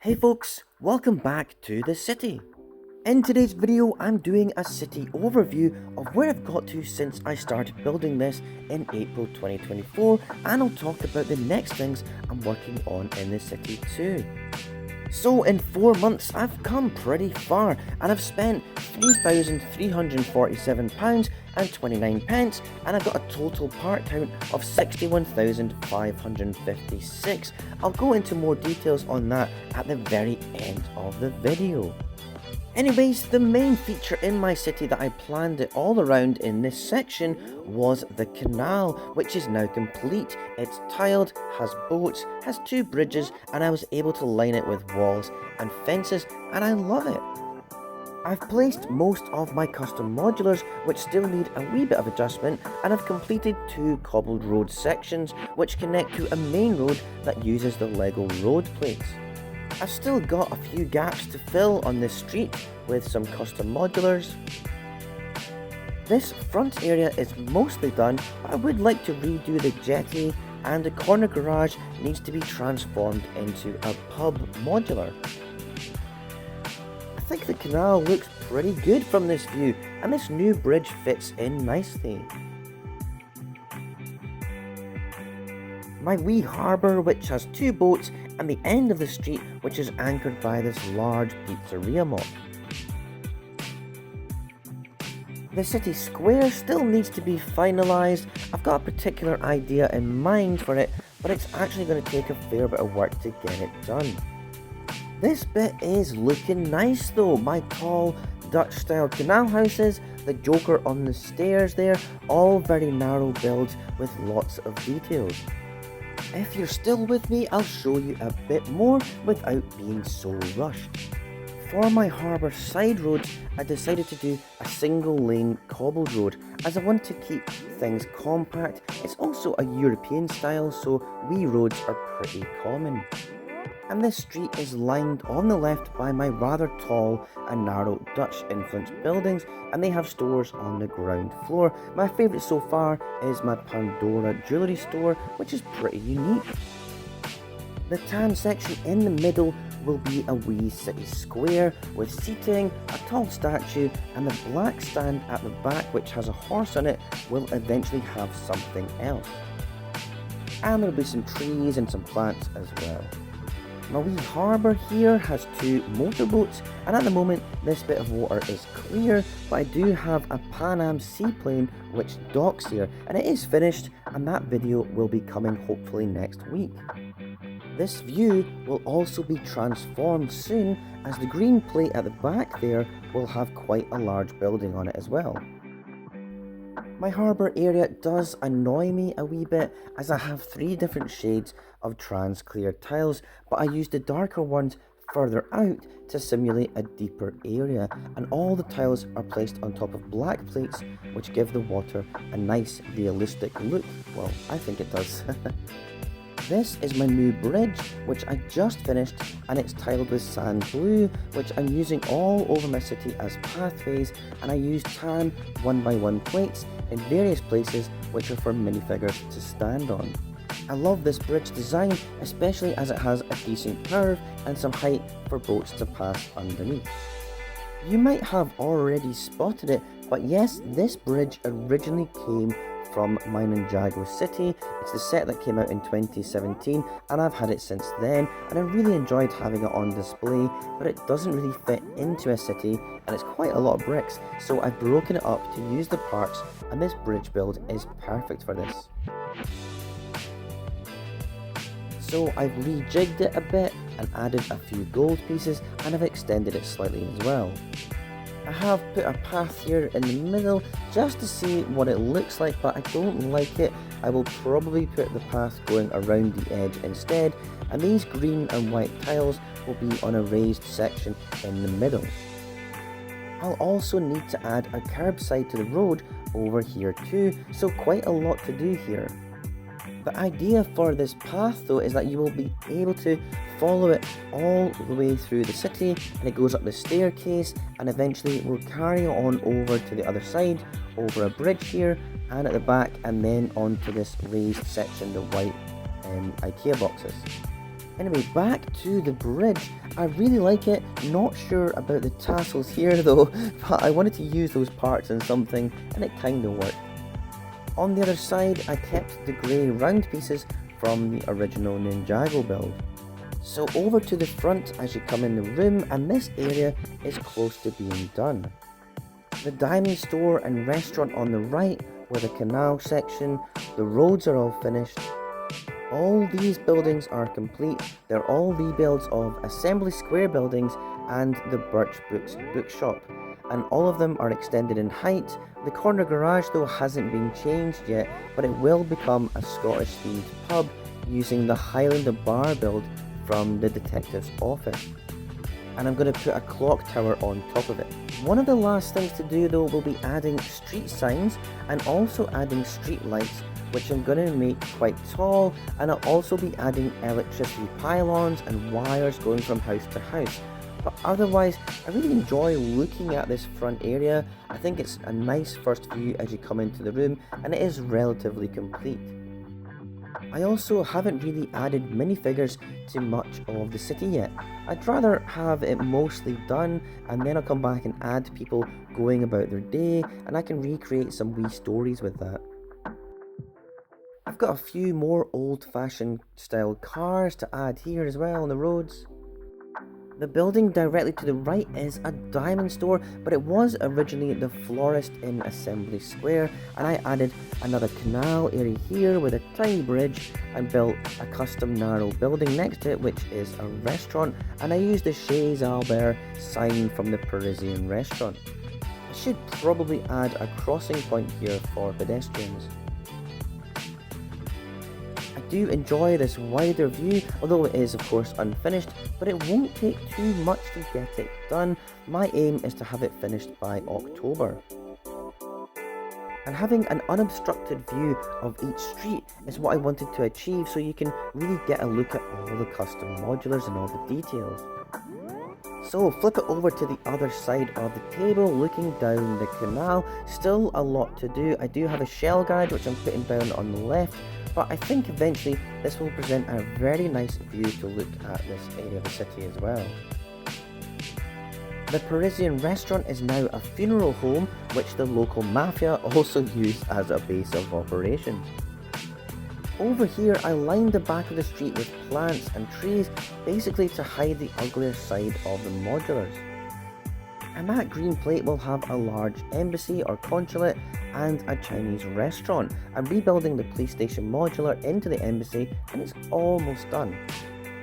Hey folks, welcome back to the city. In today's video, I'm doing a city overview of where I've got to since I started building this in April 2024, and I'll talk about the next things I'm working on in the city too. So in 4 months, I've come pretty far, and I've spent £3,347.29, and I've got a total part count of 61,556. I'll go into more details on that at the very end of the video. Anyways, the main feature in my city that I planned it all around in this section was the canal, which is now complete. It's tiled, has boats, has 2 bridges, and I was able to line it with walls and fences, and I love it. I've placed most of my custom modulars, which still need a wee bit of adjustment, and I've completed 2 cobbled road sections, which connect to a main road that uses the Lego road plates. I've still got a few gaps to fill on this street with some custom modulars. This front area is mostly done, but I would like to redo the jetty, and the corner garage needs to be transformed into a pub modular. I think the canal looks pretty good from this view, and this new bridge fits in nicely. My wee harbour, which has 2 boats, and the end of the street, which is anchored by this large pizzeria mob. The city square still needs to be finalised. I've got a particular idea in mind for it, but it's actually going to take a fair bit of work to get it done. This bit is looking nice though. My tall Dutch style canal houses, the Joker on the stairs there, all very narrow builds with lots of details. If you're still with me, I'll show you a bit more without being so rushed. For my harbour side roads, I decided to do a single lane cobbled road as I want to keep things compact. It's also a European style, so wee roads are pretty common. And this street is lined on the left by my rather tall and narrow Dutch influenced buildings, and they have stores on the ground floor. My favourite so far is my Pandora jewellery store, which is pretty unique. The tan section in the middle will be a wee city square with seating, a tall statue, and the black stand at the back, which has a horse on it, will eventually have something else. And there'll be some trees and some plants as well. My wee harbour here has 2 motorboats, and at the moment this bit of water is clear, but I do have a Pan Am seaplane which docks here, and it is finished, and that video will be coming hopefully next week. This view will also be transformed soon, as the green plate at the back there will have quite a large building on it as well. My harbour area does annoy me a wee bit, as I have 3 different shades of trans clear tiles, but I used the darker ones further out to simulate a deeper area, and all the tiles are placed on top of black plates, which give the water a nice realistic look. Well, I think it does. This is my new bridge, which I just finished, and it's tiled with sand blue, which I'm using all over my city as pathways, and I use tan 1x1 plates in various places, which are for minifigures to stand on. I love this bridge design, especially as it has a decent curve and some height for boats to pass underneath. You might have already spotted it, but yes, this bridge originally came from mine in Jago City. It's the set that came out in 2017, and I've had it since then, and I really enjoyed having it on display, but it doesn't really fit into a city, and it's quite a lot of bricks, so I've broken it up to use the parts, and this bridge build is perfect for this. So I've rejigged it a bit and added a few gold pieces, and I've extended it slightly as well. I have put a path here in the middle just to see what it looks like, but I don't like it. I will probably put the path going around the edge instead, and these green and white tiles will be on a raised section in the middle. I'll also need to add a curbside to the road over here too, so quite a lot to do here. The idea for this path though is that you will be able to follow it all the way through the city, and it goes up the staircase and eventually will carry on over to the other side, over a bridge here and at the back, and then onto this raised section, the white IKEA boxes. Anyway, back to the bridge. I really like it, not sure about the tassels here though, but I wanted to use those parts in something and it kinda worked. On the other side, I kept the grey round pieces from the original Ninjago build. So over to the front as you come in the room, and this area is close to being done. The diamond store and restaurant on the right, with the canal section, the roads are all finished. All these buildings are complete. They're all rebuilds of Assembly Square buildings and the Birch Books bookshop, and all of them are extended in height. The corner garage though hasn't been changed yet, but it will become a Scottish themed pub using the Highlander bar build from the detective's office. And I'm going to put a clock tower on top of it. One of the last things to do though will be adding street signs and also adding street lights, which I'm going to make quite tall, and I'll also be adding electricity pylons and wires going from house to house. But otherwise, I really enjoy looking at this front area. I think it's a nice first view as you come into the room, and it is relatively complete. I also haven't really added minifigures to much of the city yet. I'd rather have it mostly done, and then I'll come back and add people going about their day, and I can recreate some wee stories with that. I've got a few more old-fashioned style cars to add here as well on the roads. The building directly to the right is a diamond store, but it was originally the florist in Assembly Square, and I added another canal area here with a tiny bridge and built a custom narrow building next to it, which is a restaurant, and I used the Chez Albert sign from the Parisian restaurant. I should probably add a crossing point here for pedestrians. I do enjoy this wider view, although it is of course unfinished, but it won't take too much to get it done. My aim is to have it finished by October. And having an unobstructed view of each street is what I wanted to achieve, so you can really get a look at all the custom modulars and all the details. So flip it over to the other side of the table, looking down the canal. Still a lot to do. I do have a shell guide which I'm putting down on the left, but I think eventually this will present a very nice view to look at this area of the city as well. The Parisian restaurant is now a funeral home, which the local mafia also use as a base of operations. Over here I lined the back of the street with plants and trees, basically to hide the uglier side of the modulars. And that green plate will have a large embassy or consulate and a Chinese restaurant. I'm rebuilding the police station modular into the embassy, and it's almost done.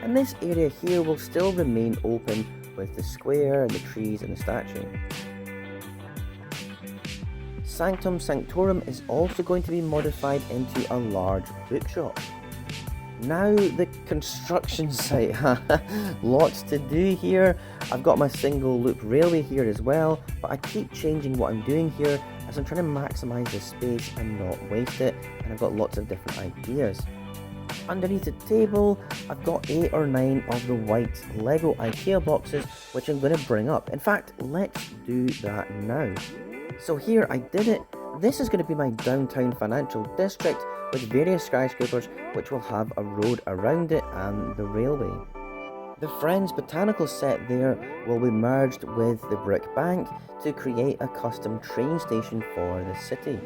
And this area here will still remain open with the square and the trees and the statue. Sanctum Sanctorum is also going to be modified into a large bookshop. Now the construction site, lots to do here. I've got my single loop railway here as well, but I keep changing what I'm doing here as I'm trying to maximise the space and not waste it, and I've got lots of different ideas. Underneath the table, I've got 8 or 9 of the white Lego IKEA boxes, which I'm going to bring up. In fact, let's do that now. So here I did it. This is going to be my downtown financial district with various skyscrapers, which will have a road around it and the railway. The Friends Botanical set there will be merged with the Brick Bank to create a custom train station for the city.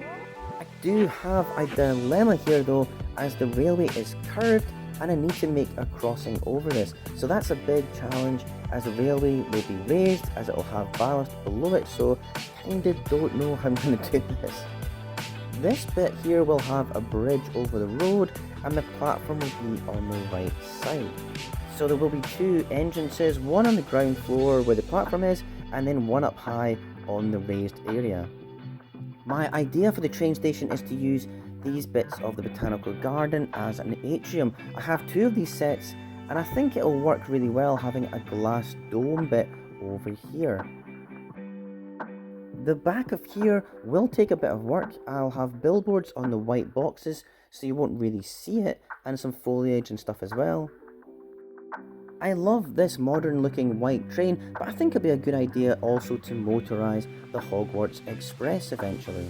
I do have a dilemma here though, as the railway is curved and I need to make a crossing over this. So that's a big challenge, as the railway will be raised as it will have ballast below it, so kinda don't know how I'm going to do this. This bit here will have a bridge over the road and the platform will be on the right side. So there will be 2 entrances, one on the ground floor where the platform is, and then one up high on the raised area. My idea for the train station is to use these bits of the botanical garden as an atrium. I have 2 of these sets, and I think it'll work really well having a glass dome bit over here. The back of here will take a bit of work. I'll have billboards on the white boxes so you won't really see it, and some foliage and stuff as well. I love this modern looking white train, but I think it'd be a good idea also to motorise the Hogwarts Express eventually.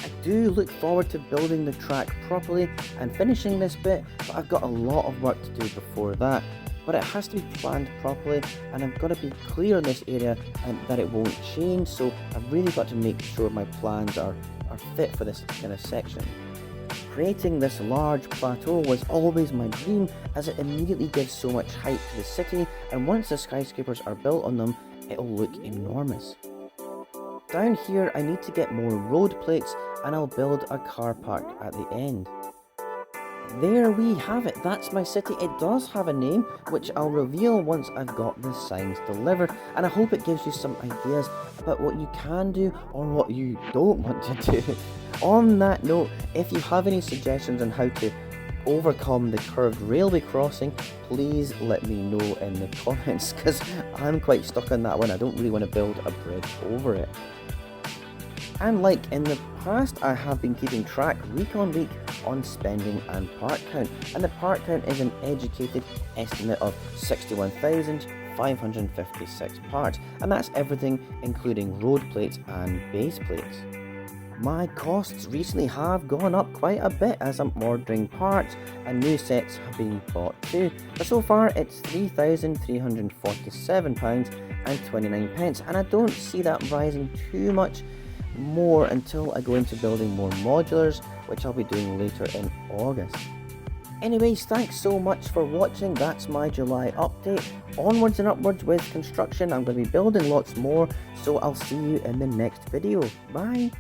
I do look forward to building the track properly and finishing this bit, but I've got a lot of work to do before that. But it has to be planned properly, and I've got to be clear in this area and that it won't change, so I've really got to make sure my plans are fit for this kind of section. Creating this large plateau was always my dream, as it immediately gives so much height to the city, and once the skyscrapers are built on them, it'll look enormous. Down here I need to get more road plates, and I'll build a car park at the end. There we have it, that's my city. It does have a name, which I'll reveal once I've got the signs delivered, and I hope it gives you some ideas about what you can do or what you don't want to do. On that note, if you have any suggestions on how to overcome the curved railway crossing, please let me know in the comments, because I'm quite stuck on that one. I don't really want to build a bridge over it. And like in the past, I have been keeping track week on week on spending and part count, and the part count is an educated estimate of 61,556 parts, and that's everything including road plates and base plates. My costs recently have gone up quite a bit as I'm ordering parts, and new sets have been bought too, but so far it's £3,347.29, and I don't see that rising too much more until I go into building more modulars, which I'll be doing later in August. Anyways, thanks so much for watching. That's my July update. Onwards and upwards with construction. I'm going to be building lots more, so I'll see you in the next video. Bye!